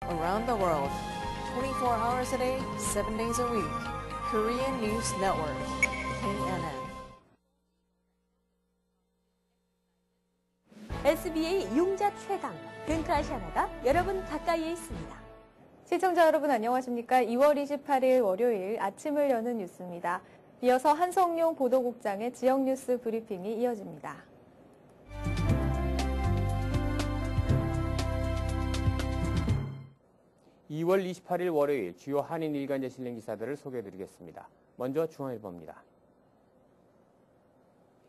Around the world, 24 hours a day, 7 days a week. Korean News Network, KNN. SBA 융자 최강, 근크아시아나가 여러분 가까이에 있습니다. 시청자 여러분 안녕하십니까? 2월 28일 월요일 아침을 여는 뉴스입니다. 이어서 한성용 보도국장의 지역 뉴스 브리핑이 이어집니다. 2월 28일 월요일 주요 한인 일간지 실린 기사들을 소개해드리겠습니다. 먼저 중앙일보입니다.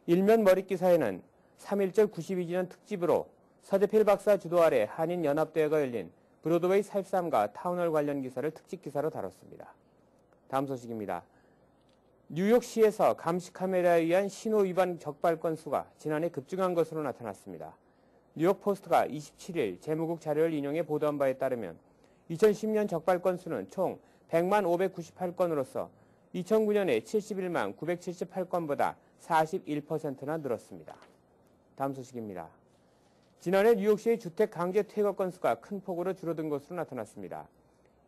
일면 머릿 기사에는 3.1절 92주년 특집으로 서재필 박사 주도 아래 한인 연합대회가 열린 브로드웨이 43가 타운홀 관련 기사를 특집 기사로 다뤘습니다. 다음 소식입니다. 뉴욕시에서 감시 카메라에 의한 신호 위반 적발 건수가 지난해 급증한 것으로 나타났습니다. 뉴욕 포스트가 27일 재무국 자료를 인용해 보도한 바에 따르면 2010년 적발 건수는 총 100만 598건으로서 2009년에 71만 978건보다 41%나 늘었습니다. 다음 소식입니다. 지난해 뉴욕시의 주택 강제 퇴거 건수가 큰 폭으로 줄어든 것으로 나타났습니다.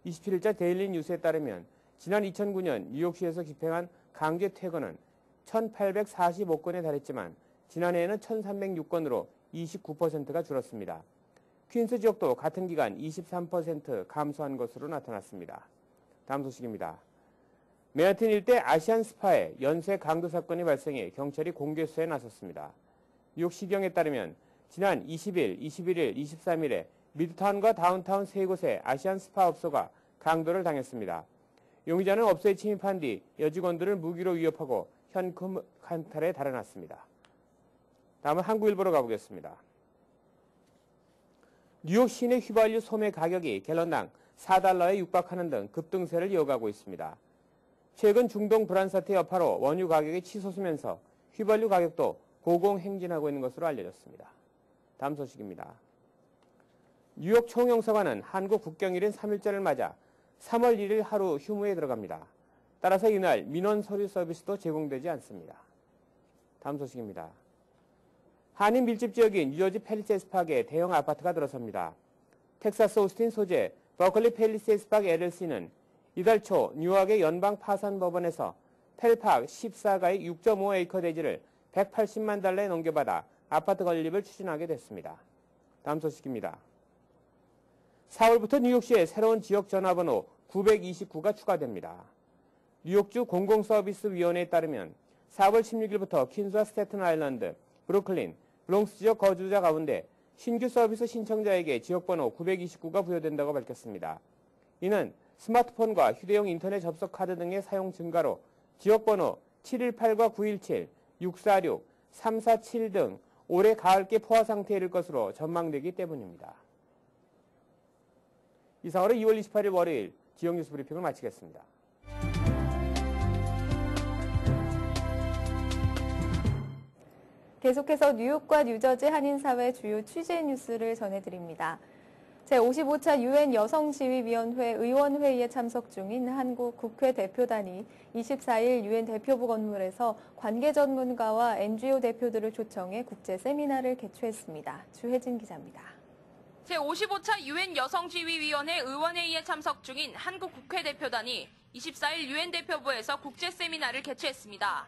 27일자 데일리 뉴스에 따르면 지난 2009년 뉴욕시에서 집행한 강제 퇴거는 1,845건에 달했지만 지난해에는 1,306건으로 29%가 줄었습니다. 퀸스 지역도 같은 기간 23% 감소한 것으로 나타났습니다. 다음 소식입니다. 맨하튼 일대 아시안 스파에 연쇄 강도 사건이 발생해 경찰이 공개 수사에 나섰습니다. 뉴욕시경에 따르면 지난 20일, 21일, 23일에 미드타운과 다운타운 세 곳의 아시안 스파 업소가 강도를 당했습니다. 용의자는 업소에 침입한 뒤 여직원들을 무기로 위협하고 현금 환탈에 달아났습니다. 다음은 한국일보로 가보겠습니다. 뉴욕 시내 휘발유 소매 가격이 갤런당 4달러에 육박하는 등 급등세를 이어가고 있습니다. 최근 중동 불안 사태 여파로 원유 가격이 치솟으면서 휘발유 가격도 고공행진하고 있는 것으로 알려졌습니다. 다음 소식입니다. 뉴욕 총영사관은 한국 국경일인 3.1절을 맞아 3월 1일 하루 휴무에 들어갑니다. 따라서 이날 민원 서류 서비스도 제공되지 않습니다. 다음 소식입니다. 한인 밀집 지역인 뉴저지 팰리세이드 파크에 대형 아파트가 들어섭니다. 텍사스 오스틴 소재 버클리 팰리세이드 파크 LLC는 이달 초 뉴욕의 연방 파산 법원에서 팰파크 14가의 6.5에이커 대지를 180만 달러에 넘겨받아 아파트 건립을 추진하게 됐습니다. 다음 소식입니다. 4월부터 뉴욕시에 새로운 지역 전화번호 929가 추가됩니다. 뉴욕주 공공서비스위원회에 따르면 4월 16일부터 퀸즈와 스태튼 아일랜드, 브루클린, 브롱스 지역 거주자 가운데 신규 서비스 신청자에게 지역번호 929가 부여된다고 밝혔습니다. 이는 스마트폰과 휴대용 인터넷 접속 카드 등의 사용 증가로 지역번호 718과 917, 646, 347 등 올해 가을께 포화 상태에 이를 것으로 전망되기 때문입니다. 이상으로 2월 28일 월요일 지역 뉴스 브리핑을 마치겠습니다. 계속해서 뉴욕과 뉴저지 한인사회 주요 취재 뉴스를 전해드립니다. 제55차 유엔 여성지위위원회 의원회의에 참석 중인 한국 국회 대표단이 24일 유엔 대표부 건물에서 관계 전문가와 NGO 대표들을 초청해 국제 세미나를 개최했습니다. 주혜진 기자입니다. 제55차 유엔 여성지위위원회 의원회의에 참석 중인 한국 국회 대표단이 24일 유엔 대표부에서 국제 세미나를 개최했습니다.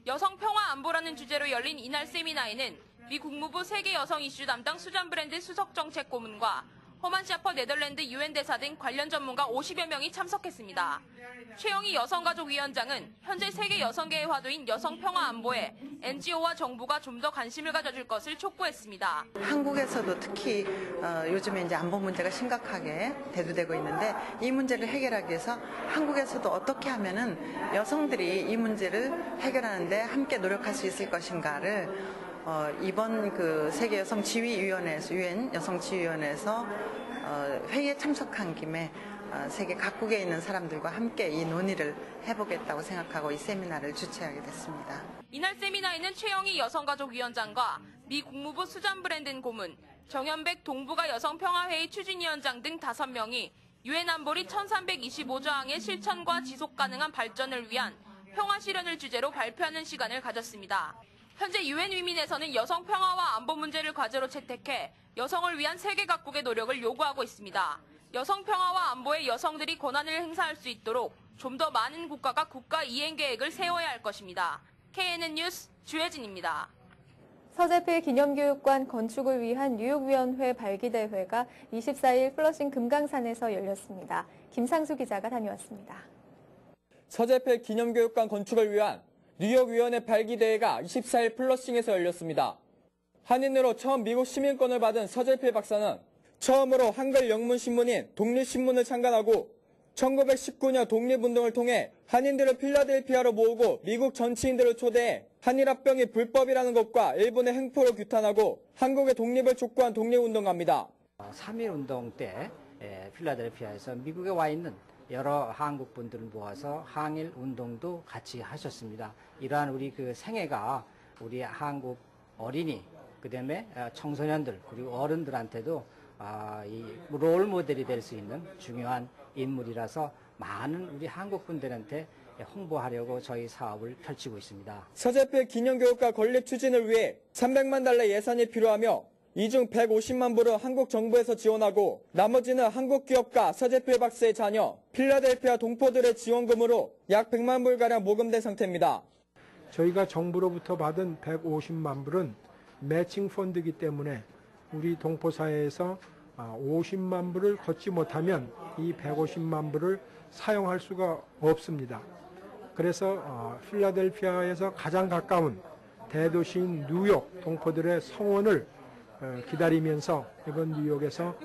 여성 평화 안보라는 주제로 열린 이날 세미나에는 미 국무부 세계 여성 이슈 담당 수잔 브랜드 수석 정책 고문과 허만 샤퍼 네덜란드 유엔 대사 등 관련 전문가 50여 명이 참석했습니다. 최영희 여성가족위원장은 현재 세계 여성계의 화두인 여성 평화 안보에 NGO와 정부가 좀 더 관심을 가져줄 것을 촉구했습니다. 한국에서도 특히 요즘에 이제 안보 문제가 심각하게 대두되고 있는데 이 문제를 해결하기 위해서 한국에서도 어떻게 하면은 여성들이 이 문제를 해결하는데 함께 노력할 수 있을 것인가를 이번 그 세계 여성 지위위원회에서 유엔 여성 지위위원회에서 회의에 참석한 김에 세계 각국에 있는 사람들과 함께 이 논의를 해보겠다고 생각하고 이 세미나를 주최하게 됐습니다. 이날 세미나에는 최영희 여성가족위원장과 미 국무부 수잔 브랜든 고문, 정현백 동북아 여성평화회의 추진위원장 등 5명이 유엔 안보리 1325조 항의 실천과 지속 가능한 발전을 위한 평화 실현을 주제로 발표하는 시간을 가졌습니다. 현재 유엔 위민에서는 여성 평화와 안보 문제를 과제로 채택해 여성을 위한 세계 각국의 노력을 요구하고 있습니다. 여성 평화와 안보에 여성들이 권한을 행사할 수 있도록 좀 더 많은 국가가 국가 이행 계획을 세워야 할 것입니다. KNN 뉴스 주혜진입니다. 서재필 기념교육관 건축을 위한 뉴욕위원회 발기대회가 24일 플러싱 금강산에서 열렸습니다. 김상수 기자가 다녀왔습니다. 서재필 기념교육관 건축을 위한 뉴욕위원회 발기대회가 24일 플러싱에서 열렸습니다. 한인으로 처음 미국 시민권을 받은 서재필 박사는 처음으로 한글 영문신문인 독립신문을 창간하고 1919년 독립운동을 통해 한인들을 필라델피아로 모으고 미국 정치인들을 초대해 한일합병이 불법이라는 것과 일본의 횡포를 규탄하고 한국의 독립을 촉구한 독립운동가입니다. 3.1운동 때 필라델피아에서 미국에 와 있는 여러 한국 분들을 모아서 항일 운동도 같이 하셨습니다. 이러한 우리 그 생애가 우리 한국 어린이, 그다음에 청소년들 그리고 어른들한테도 이 롤 모델이 될 수 있는 중요한 인물이라서 많은 우리 한국 분들한테 홍보하려고 저희 사업을 펼치고 있습니다. 서재필 기념교육과 건립 추진을 위해 300만 달러 예산이 필요하며 이 중 150만 불은 한국 정부에서 지원하고 나머지는 한국 기업가 서재필 박사의 자녀 필라델피아 동포들의 지원금으로 약 100만 불가량 모금된 상태입니다. 저희가 정부로부터 받은 150만 불은 매칭 펀드이기 때문에 우리 동포사회에서 50만 불을 걷지 못하면 이 150만 불을 사용할 수가 없습니다. 그래서 필라델피아에서 가장 가까운 대도시인 뉴욕 동포들의 성원을 기다리면서 이번 뉴욕에서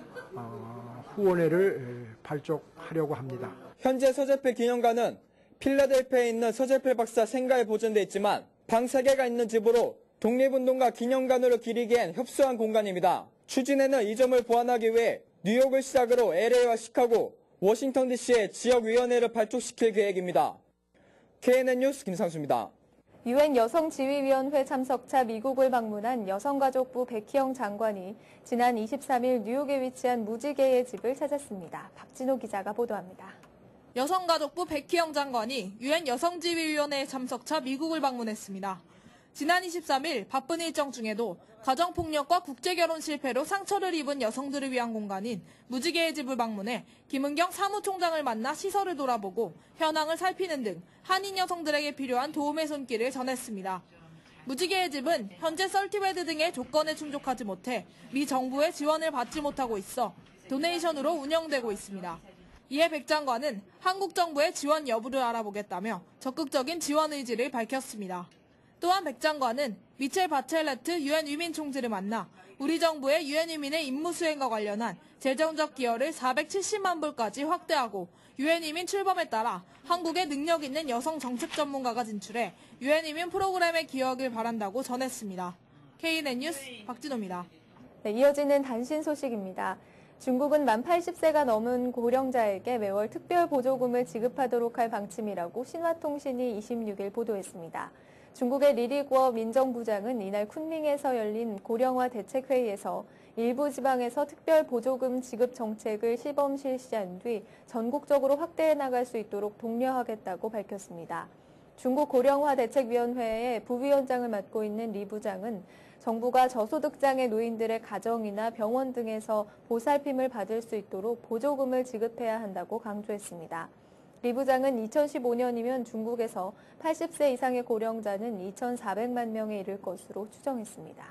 후원회를 발족하려고 합니다. 현재 서재필 기념관은 필라델피아에 있는 서재필 박사 생가에 보존돼 있지만 방 3개가 있는 집으로 독립운동가 기념관으로 기리기엔 협소한 공간입니다. 추진에는 이 점을 보완하기 위해 뉴욕을 시작으로 LA와 시카고, 워싱턴 DC의 지역위원회를 발족시킬 계획입니다. KNN 뉴스 김상수입니다. 유엔 여성지휘위원회 참석차 미국을 방문한 여성가족부 백희영 장관이 지난 23일 뉴욕에 위치한 무지개의 집을 찾았습니다. 박진호 기자가 보도합니다. 여성가족부 백희영 장관이 유엔 여성지휘위원회 참석차 미국을 방문했습니다. 지난 23일 바쁜 일정 중에도 가정폭력과 국제결혼 실패로 상처를 입은 여성들을 위한 공간인 무지개의 집을 방문해 김은경 사무총장을 만나 시설을 돌아보고 현황을 살피는 등 한인 여성들에게 필요한 도움의 손길을 전했습니다. 무지개의 집은 현재 설티베드 등의 조건에 충족하지 못해 미 정부의 지원을 받지 못하고 있어 도네이션으로 운영되고 있습니다. 이에 백 장관은 한국 정부의 지원 여부를 알아보겠다며 적극적인 지원 의지를 밝혔습니다. 또한 백 장관은 미첼 바첼레트 유엔 위민 총지를 만나 우리 정부의 유엔 위민의 임무 수행과 관련한 재정적 기여를 470만 불까지 확대하고 유엔 위민 출범에 따라 한국의 능력 있는 여성 정책 전문가가 진출해 유엔 위민 프로그램에 기여하길 바란다고 전했습니다. KNN 뉴스 박진호입니다. 네, 이어지는 단신 소식입니다. 중국은 만 80세가 넘은 고령자에게 매월 특별 보조금을 지급하도록 할 방침이라고 신화통신이 26일 보도했습니다. 중국의 리리구어 민정부장은 이날 쿤밍에서 열린 고령화 대책회의에서 일부 지방에서 특별 보조금 지급 정책을 시범 실시한 뒤 전국적으로 확대해 나갈 수 있도록 독려하겠다고 밝혔습니다. 중국 고령화 대책위원회의 부위원장을 맡고 있는 리 부장은 정부가 저소득장애 노인들의 가정이나 병원 등에서 보살핌을 받을 수 있도록 보조금을 지급해야 한다고 강조했습니다. 리 부장은 2015년이면 중국에서 80세 이상의 고령자는 2,400만 명에 이를 것으로 추정했습니다.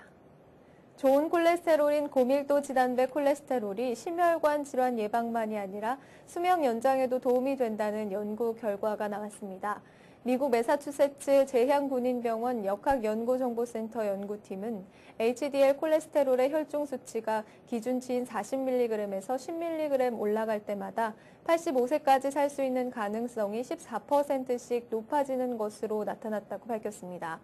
좋은 콜레스테롤인 고밀도 지단백 콜레스테롤이 심혈관 질환 예방만이 아니라 수명 연장에도 도움이 된다는 연구 결과가 나왔습니다. 미국 매사추세츠 제향군인병원 역학연구정보센터 연구팀은 HDL 콜레스테롤의 혈중 수치가 기준치인 40mg에서 10mg 올라갈 때마다 85세까지 살 수 있는 가능성이 14%씩 높아지는 것으로 나타났다고 밝혔습니다.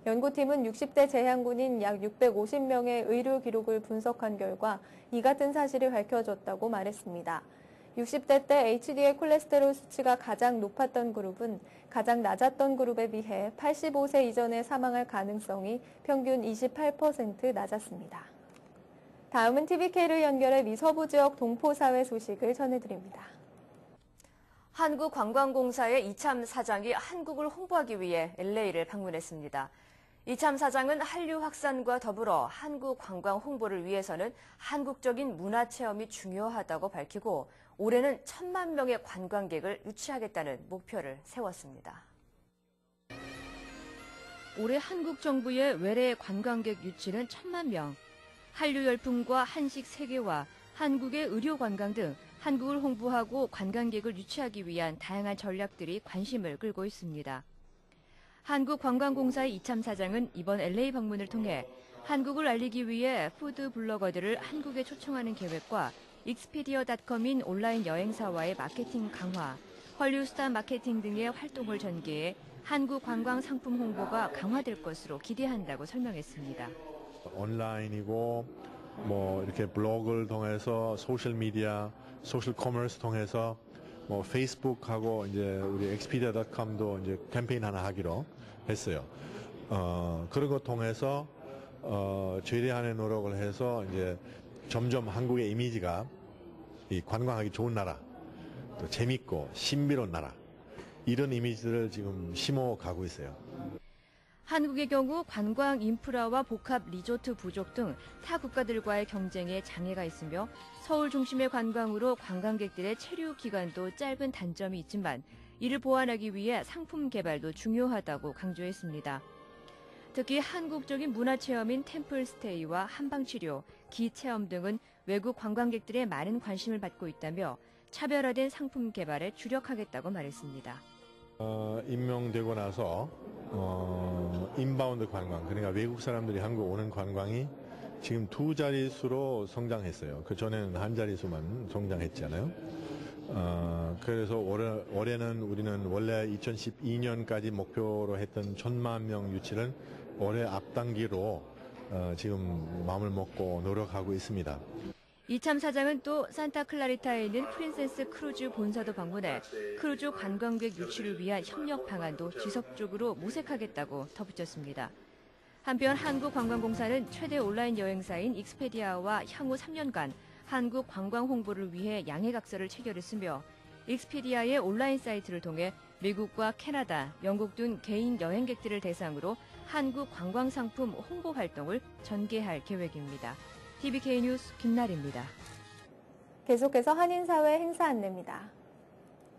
연구팀은 60대 제향군인 약 650명의 의료 기록을 분석한 결과 이 같은 사실이 밝혀졌다고 말했습니다. 60대 때 HDL 콜레스테롤 수치가 가장 높았던 그룹은 가장 낮았던 그룹에 비해 85세 이전에 사망할 가능성이 평균 28% 낮았습니다. 다음은 TVK를 연결해 미 서부 지역 동포사회 소식을 전해드립니다. 한국관광공사의 이참 사장이 한국을 홍보하기 위해 LA를 방문했습니다. 이참 사장은 한류 확산과 더불어 한국 관광 홍보를 위해서는 한국적인 문화 체험이 중요하다고 밝히고 올해는 1,000만 명의 관광객을 유치하겠다는 목표를 세웠습니다. 올해 한국 정부의 외래 관광객 유치는 1,000만 명. 한류 열풍과 한식 세계화, 한국의 의료 관광 등 한국을 홍보하고 관광객을 유치하기 위한 다양한 전략들이 관심을 끌고 있습니다. 한국관광공사의 이참 사장은 이번 LA 방문을 통해 한국을 알리기 위해 푸드 블로거들을 한국에 초청하는 계획과 익스피디어.com인 온라인 여행사와의 마케팅 강화, 헐리우드 스타 마케팅 등의 활동을 전개해 한국 관광 상품 홍보가 강화될 것으로 기대한다고 설명했습니다. 온라인이고 이렇게 블로그를 통해서 소셜 미디어, 소셜 커머스 통해서 페이스북하고 이제 우리 expedia.com도 이제 캠페인 하나 하기로 했어요. 그런 것 통해서 최대한의 노력을 해서 이제 점점 한국의 이미지가 이 관광하기 좋은 나라, 또 재밌고 신비로운 나라 이런 이미지를 지금 심어가고 있어요. 한국의 경우 관광 인프라와 복합 리조트 부족 등 타 국가들과의 경쟁에 장애가 있으며 서울 중심의 관광으로 관광객들의 체류 기간도 짧은 단점이 있지만 이를 보완하기 위해 상품 개발도 중요하다고 강조했습니다. 특히 한국적인 문화체험인 템플스테이와 한방치료, 기체험 등은 외국 관광객들의 많은 관심을 받고 있다며 차별화된 상품 개발에 주력하겠다고 말했습니다. 임명되고 나서 인바운드 관광, 그러니까 외국 사람들이 한국 오는 관광이 지금 2자릿수로 성장했어요. 그 전에는 1자릿수만 성장했잖아요. 그래서 올해는 우리는 원래 2012년까지 목표로 했던 1,000만 명 유치를 올해 앞당기로 지금 마음을 먹고 노력하고 있습니다. 이참 사장은 또 산타클라리타에 있는 프린세스 크루즈 본사도 방문해 크루즈 관광객 유치를 위한 협력 방안도 지속적으로 모색하겠다고 덧붙였습니다. 한편 한국관광공사는 최대 온라인 여행사인 익스페디아와 향후 3년간 한국 관광 홍보를 위해 양해각서를 체결했으며 익스피디아의 온라인 사이트를 통해 미국과 캐나다, 영국 등 개인 여행객들을 대상으로 한국 관광 상품 홍보 활동을 전개할 계획입니다. TVK 뉴스 김나리입니다. 계속해서 한인사회 행사 안내입니다.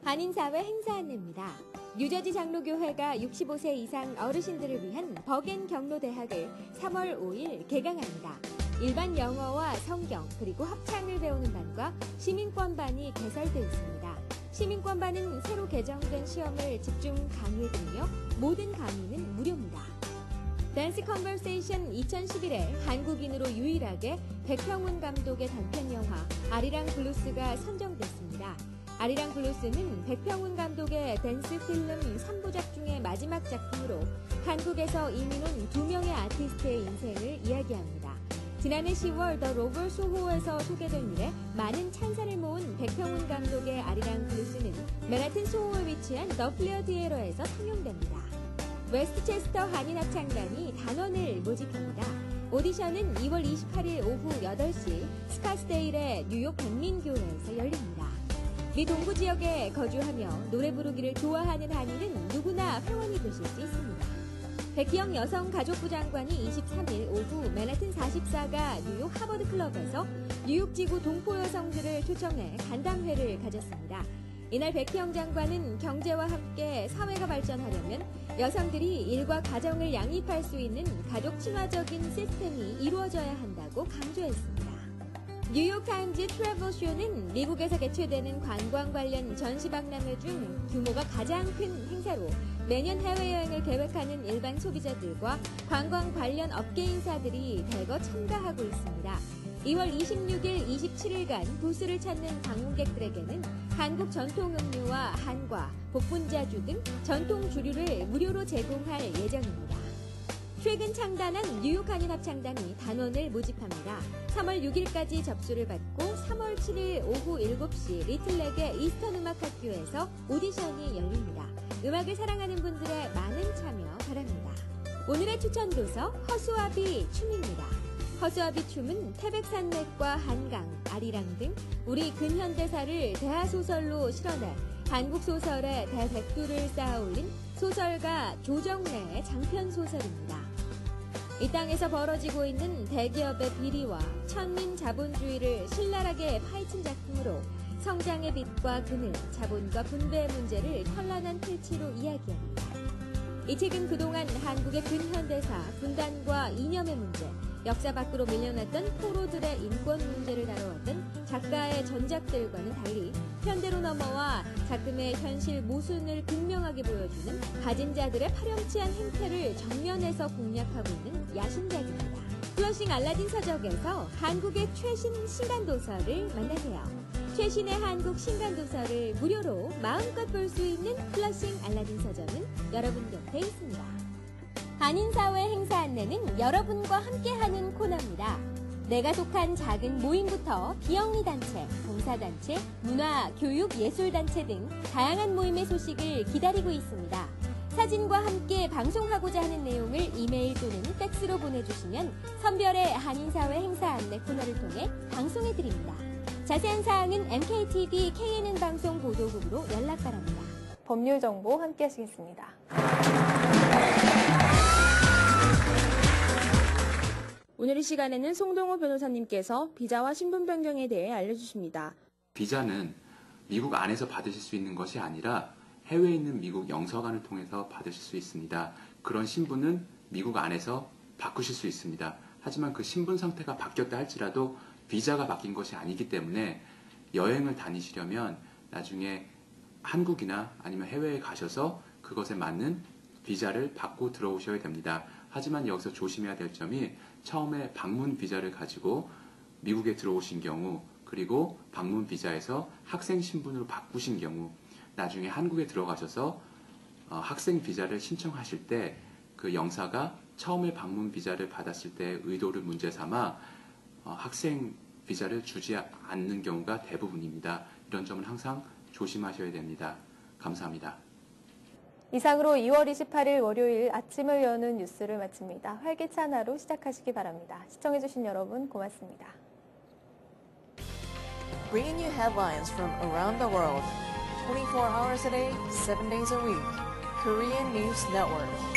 한인사회 행사 안내입니다. 뉴저지 장로교회가 65세 이상 어르신들을 위한 버겐 경로대학을 3월 5일 개강합니다. 일반 영어와 성경 그리고 합창을 배우는 반과 시민권반이 개설되어 있습니다. 시민권반은 새로 개정된 시험을 집중 강의해드리며 모든 강의는 무료입니다. 댄스 컨버세이션 2011에 한국인으로 유일하게 백형훈 감독의 단편 영화 아리랑 블루스가 선정됐습니다. 아리랑 블루스는 백형훈 감독의 댄스 필름 3부작 중의 마지막 작품으로 한국에서 이민 온 2명의 아티스트의 인생을 이야기합니다. 지난해 10월 더 로버 소호에서 소개된 이래 많은 찬사를 모은 백형훈 감독의 아리랑 블루스는 맨하튼 소호에 위치한 더 플레어 디에러에서 상영됩니다. 웨스트체스터 한인합창단이 단원을 모집합니다. 오디션은 2월 28일 오후 8시 스카스데일의 뉴욕 백민교회에서 열립니다. 미 동부 지역에 거주하며 노래 부르기를 좋아하는 한인은 누구나 회원이 되실 수 있습니다. 백희영 여성가족부 장관이 23일 오후 맨하튼 44가 뉴욕 하버드 클럽에서 뉴욕지구 동포 여성들을 초청해 간담회를 가졌습니다. 이날 백희영 장관은 경제와 함께 사회가 발전하려면 여성들이 일과 가정을 양립할 수 있는 가족 친화적인 시스템이 이루어져야 한다고 강조했습니다. 뉴욕타임즈 트래블쇼는 미국에서 개최되는 관광 관련 전시박람회 중 규모가 가장 큰 행사로 매년 해외여행을 계획하는 일반 소비자들과 관광 관련 업계 인사들이 대거 참가하고 있습니다. 2월 26일, 27일간 부스를 찾는 방문객들에게는 한국 전통 음료와 한과, 복분자주 등 전통 주류를 무료로 제공할 예정입니다. 최근 창단한 뉴욕 한인합창단이 단원을 모집합니다. 3월 6일까지 접수를 받고 3월 7일 오후 7시 리틀렉의 이스턴 음악학교에서 오디션이 열립니다. 음악을 사랑하는 분들의 많은 참여 바랍니다. 오늘의 추천 도서 허수아비 춤입니다. 허수아비 춤은 태백산맥과 한강, 아리랑 등 우리 근현대사를 대하소설로 실어내 한국 소설의 대백두를 쌓아올린 소설가 조정래의 장편 소설입니다. 이 땅에서 벌어지고 있는 대기업의 비리와 천민 자본주의를 신랄하게 파헤친 작품으로 성장의 빛과 그늘, 자본과 분배의 문제를 현란한 필치로 이야기합니다. 이 책은 그동안 한국의 근현대사, 분단과 이념의 문제, 역사 밖으로 밀려났던 포로들의 인권 문제를 다뤄왔던 작가의 전작들과는 달리 현대로 넘어와 작품의 현실 모순을 극명하게 보여주는 가진 자들의 파렴치한 행태를 정면에서 공략하고 있는 야심작입니다. 플러싱 알라딘 서적에서 한국의 최신 신간도서를 만나세요. 최신의 한국 신간도서를 무료로 마음껏 볼 수 있는 플러싱 알라딘 서점은 여러분 곁에 있습니다. 한인사회 행사 안내는 여러분과 함께하는 코너입니다. 내가 속한 작은 모임부터 비영리단체, 봉사단체, 문화, 교육, 예술단체 등 다양한 모임의 소식을 기다리고 있습니다. 사진과 함께 방송하고자 하는 내용을 이메일 또는 팩스로 보내주시면 선별의 한인사회 행사 안내 코너를 통해 방송해드립니다. 자세한 사항은 MKTV KNN 방송 보도국으로 연락 바랍니다. 법률 정보 함께 하시겠습니다. 오늘 이 시간에는 송동호 변호사님께서 비자와 신분 변경에 대해 알려주십니다. 비자는 미국 안에서 받으실 수 있는 것이 아니라 해외에 있는 미국 영서관을 통해서 받으실 수 있습니다. 그런 신분은 미국 안에서 바꾸실 수 있습니다. 하지만 그 신분 상태가 바뀌었다 할지라도 비자가 바뀐 것이 아니기 때문에 여행을 다니시려면 나중에 한국이나 아니면 해외에 가셔서 그것에 맞는 비자를 받고 들어오셔야 됩니다. 하지만 여기서 조심해야 될 점이 처음에 방문 비자를 가지고 미국에 들어오신 경우, 그리고 방문 비자에서 학생 신분으로 바꾸신 경우, 나중에 한국에 들어가셔서 학생 비자를 신청하실 때 그 영사가 처음에 방문 비자를 받았을 때 의도를 문제 삼아 학생 비자를 주지 않는 경우가 대부분입니다. 이런 점은 항상 조심하셔야 됩니다. 감사합니다. 이상으로 2월 28일 월요일 아침을 여는 뉴스를 마칩니다. 활기찬 하루 시작하시기 바랍니다. 시청해주신 여러분 고맙습니다. Bringing you headlines from around the world, 24 hours a day, 7 days a week. Korean News Network.